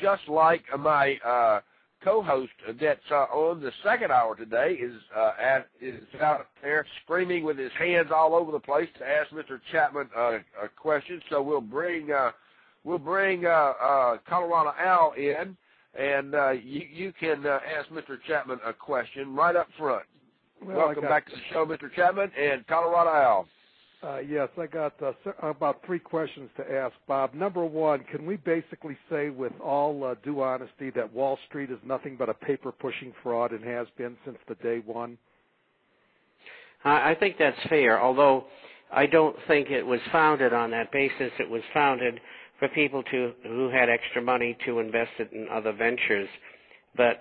just like my co-host that's on the second hour today is out there screaming with his hands all over the place to ask Mr. Chapman a question. So we'll bring Colorado Al in, and you can ask Mr. Chapman a question right up front. Well, Welcome back to the show, Mr. Chapman and Colorado Al. Yes, I got about 3 questions to ask, Bob. Number one, can we basically say with all due honesty that Wall Street is nothing but a paper-pushing fraud and has been since the day one? I think that's fair, although I don't think it was founded on that basis. It was founded for people who had extra money to invest it in other ventures. But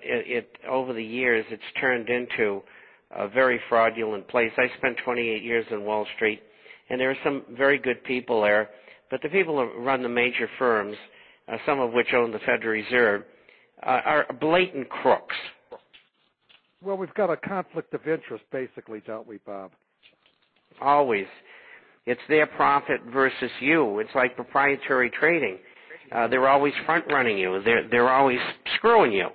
over the years, it's turned into a very fraudulent place. I spent 28 years in Wall Street, and there are some very good people there, but the people who run the major firms, some of which own the Federal Reserve, are blatant crooks. Well, we've got a conflict of interest, basically, don't we, Bob? Always. It's their profit versus you. It's like proprietary trading. They're always front-running you. They're always screwing you.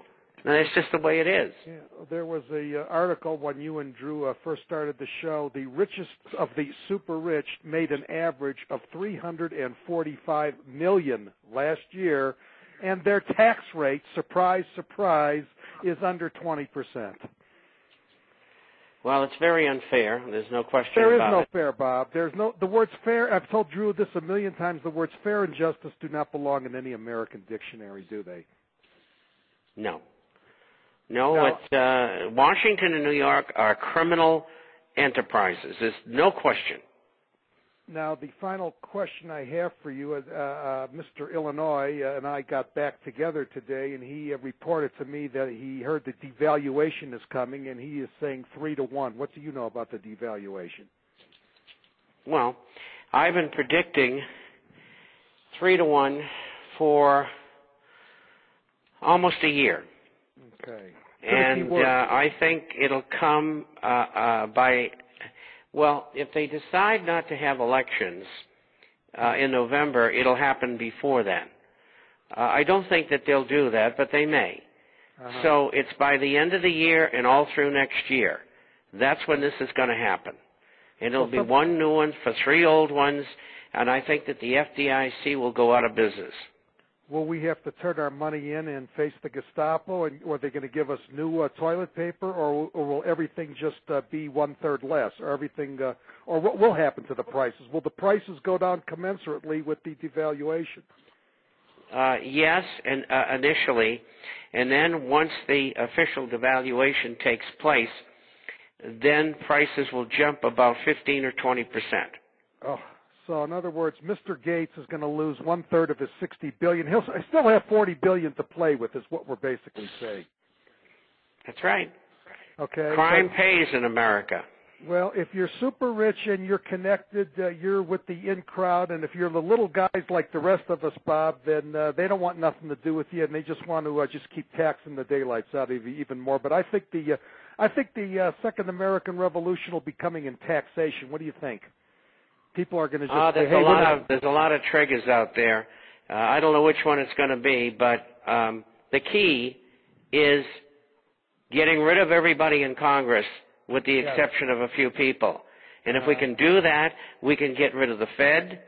And that's just the way it is. Yeah, there was an article when you and Drew first started the show. The richest of the super rich made an average of $345 million last year, and their tax rate, surprise, surprise, is under 20%. Well, it's very unfair. There's no question about it. There is no fair, Bob. The words fair, I've told Drew this a million times, the words fair and justice do not belong in any American dictionary, do they? No. No, it's Washington and New York are criminal enterprises. There's no question. Now, the final question I have for you, Mr. Illinois and I got back together today, and he reported to me that he heard the devaluation is coming, and he is saying 3-1. What do you know about the devaluation? Well, I've been predicting 3-1 for almost a year. Okay. And I think it'll come if they decide not to have elections in November, it'll happen before then. I don't think that they'll do that, but they may. So it's by the end of the year and all through next year. That's when this is going to happen. And it'll be one new one for 3 old ones, and I think that the FDIC will go out of business. Will we have to turn our money in and face the Gestapo, or are they going to give us new toilet paper, or will everything just be 1/3 less, or everything, or what will happen to the prices? Will the prices go down commensurately with the devaluation? Yes, and initially, and then once the official devaluation takes place, then prices will jump about 15 or 20%. Oh. So, in other words, Mr. Gates is going to lose 1/3 of his $60 billion. He'll still have $40 billion to play with, is what we're basically saying. That's right. Okay. Crime pays in America. Well, if you're super rich and you're connected, you're with the in crowd, and if you're the little guys like the rest of us, Bob, then they don't want nothing to do with you, and they just want to just keep taxing the daylights out of you even more. But I think the Second American Revolution will be coming in taxation. What do you think? People are going to just say, hey, there's a lot of triggers out there. I don't know which one it's going to be, but the key is getting rid of everybody in Congress with the exception of a few people. And if we can do that, we can get rid of the Fed.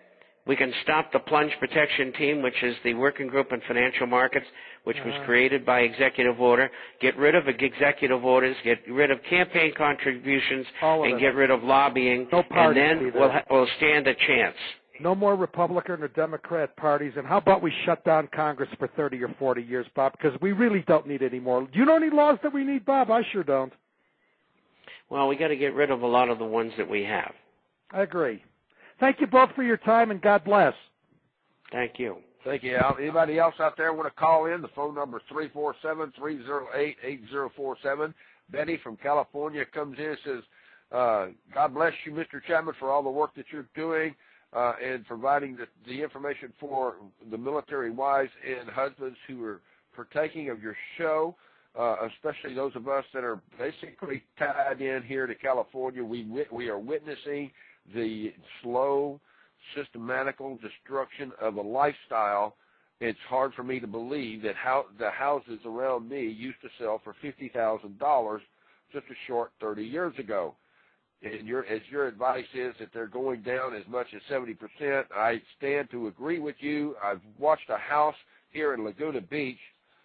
We can stop the plunge protection team, which is the working group in financial markets, which was created by executive order, get rid of executive orders, get rid of campaign contributions, and get rid of lobbying, and then we'll stand a chance. No more Republican or Democrat parties, and how about we shut down Congress for 30 or 40 years, Bob, because we really don't need any more. Do you know any laws that we need, Bob? I sure don't. Well, we got to get rid of a lot of the ones that we have. I agree. Thank you both for your time, and God bless. Thank you. Thank you, Al. Anybody else out there want to call in? The phone number is 347-308-8047. Betty from California comes in and says, God bless you, Mr. Chapman, for all the work that you're doing and providing the information for the military wives and husbands who are partaking of your show, especially those of us that are basically tied in here to California. We are witnessing the slow, systematical destruction of a lifestyle it's hard for me to believe that the houses around me used to sell for $50,000 just a short 30 years ago. And as your advice is that they're going down as much as 70%, I stand to agree with you. I've watched a house here in Laguna Beach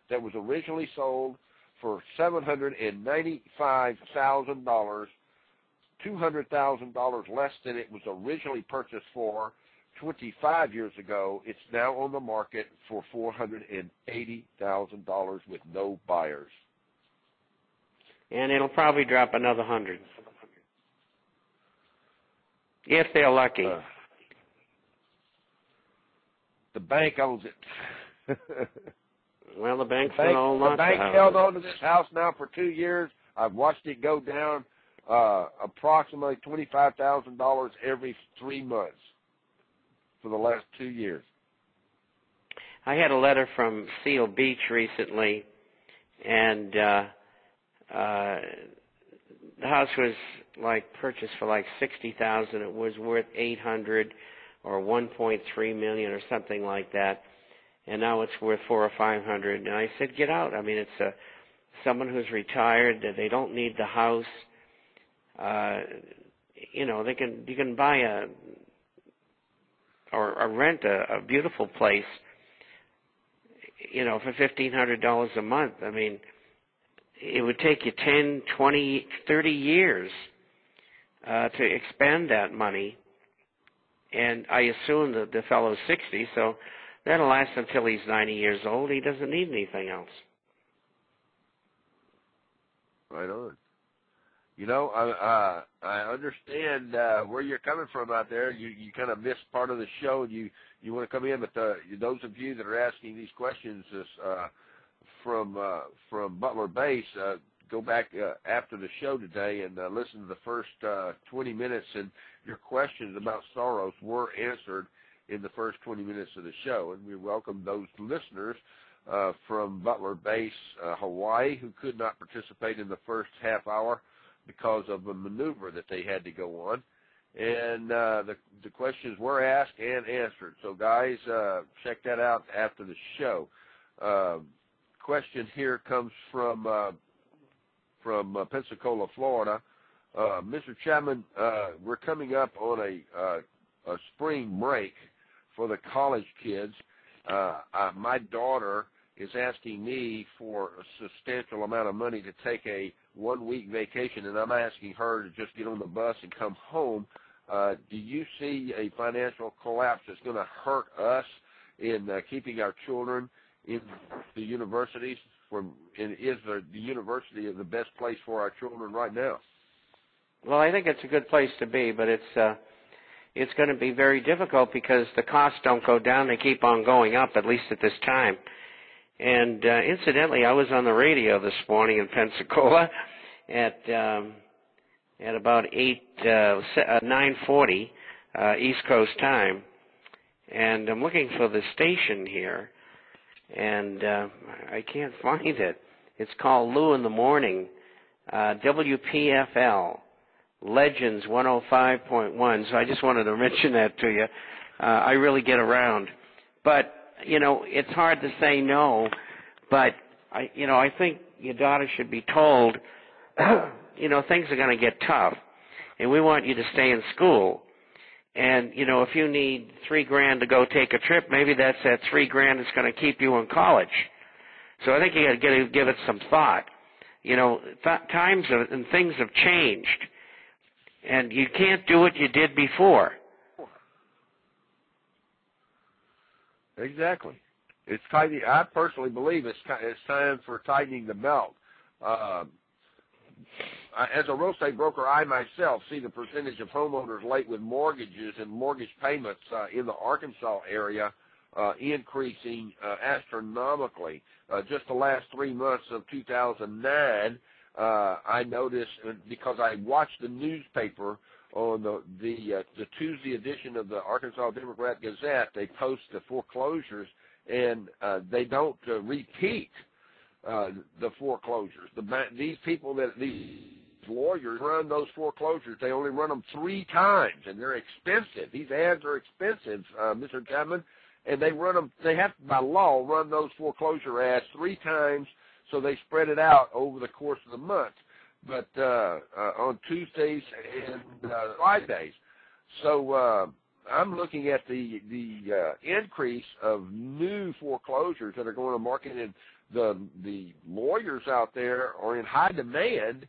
that was originally sold for $795,000, $200,000 less than it was originally purchased for 25 years ago. It's now on the market for $480,000 with no buyers. And it'll probably drop another 100. If they're lucky. The bank owns it. Well, the bank's going to own lots of houses. The bank held on to this house now for 2 years. I've watched it go down approximately $25,000 every 3 months for the last 2 years. I had a letter from Seal Beach recently, and the house was purchased for $60,000. It was worth $800 or $1.3 million or something like that, and now it's worth $400 or $500. And I said, get out. I mean, it's someone who's retired. They don't need the house. You can buy or rent a beautiful place, for $1,500 a month. I mean, it would take you 10, 20, 30 years to expend that money. And I assume that the fellow's 60, so that'll last until he's 90 years old. He doesn't need anything else. Right on. I understand where you're coming from out there. You kind of missed part of the show, and you want to come in, but those of you that are asking these questions from Butler Base, go back after the show today and listen to the first 20 minutes, and your questions about Soros were answered in the first 20 minutes of the show. And we welcome those listeners from Butler Base, Hawaii, who could not participate in the first half hour because of a maneuver that they had to go on. And the questions were asked and answered. So, guys, check that out after the show. Question here comes from Pensacola, Florida. Mr. Chapman, we're coming up on a spring break for the college kids. My daughter is asking me for a substantial amount of money to take a 1-week vacation, and I'm asking her to just get on the bus and come home. Do you see a financial collapse that's going to hurt us in keeping our children in the universities? And is the university the best place for our children right now? Well, I think it's a good place to be, but it's going to be very difficult because the costs don't go down; they keep on going up. At least at this time. And incidentally, I was on the radio this morning in Pensacola at about 9:40 East Coast time, and I'm looking for the station here, and I can't find it. It's called Lou in the Morning, WPFL, Legends 105.1. So I just wanted to mention that to you. I really get around, but it's hard to say no. But I think your daughter should be told, things are going to get tough, and we want you to stay in school. And, if you need $3,000 to go take a trip, maybe that's that $3,000 that's going to keep you in college. So I think you got to give it some thought. Times and things have changed, and you can't do what you did before. Exactly. It's tightening. I personally believe it's time for tightening the belt. As a real estate broker, I myself see the percentage of homeowners late with mortgages and mortgage payments in the Arkansas area increasing astronomically. Just the last 3 months of 2009, I noticed, because I watched the newspaper on the Tuesday edition of the Arkansas Democrat Gazette, they post the foreclosures, and they don't repeat the foreclosures. These lawyers run those foreclosures. They only run them 3 times, and they're expensive. These ads are expensive, Mr. Chapman, and they run them. They have to, by law, run those foreclosure ads 3 times, so they spread it out over the course of the month, but on Tuesdays and Fridays. So I'm looking at the increase of new foreclosures that are going to market, and the lawyers out there are in high demand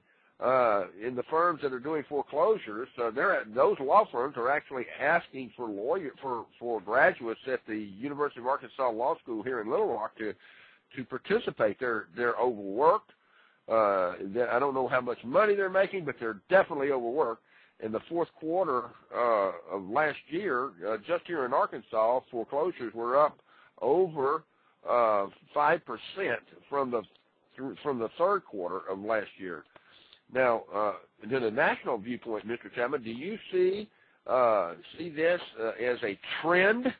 in the firms that are doing foreclosures. Those law firms are actually asking for graduates at the University of Arkansas Law School here in Little Rock to participate. They're overworked. I don't know how much money they're making, but they're definitely overworked. In the fourth quarter of last year, just here in Arkansas, foreclosures were up over 5% from the third quarter of last year. Now, in a national viewpoint, Mr. Chapman, do you see this as a trend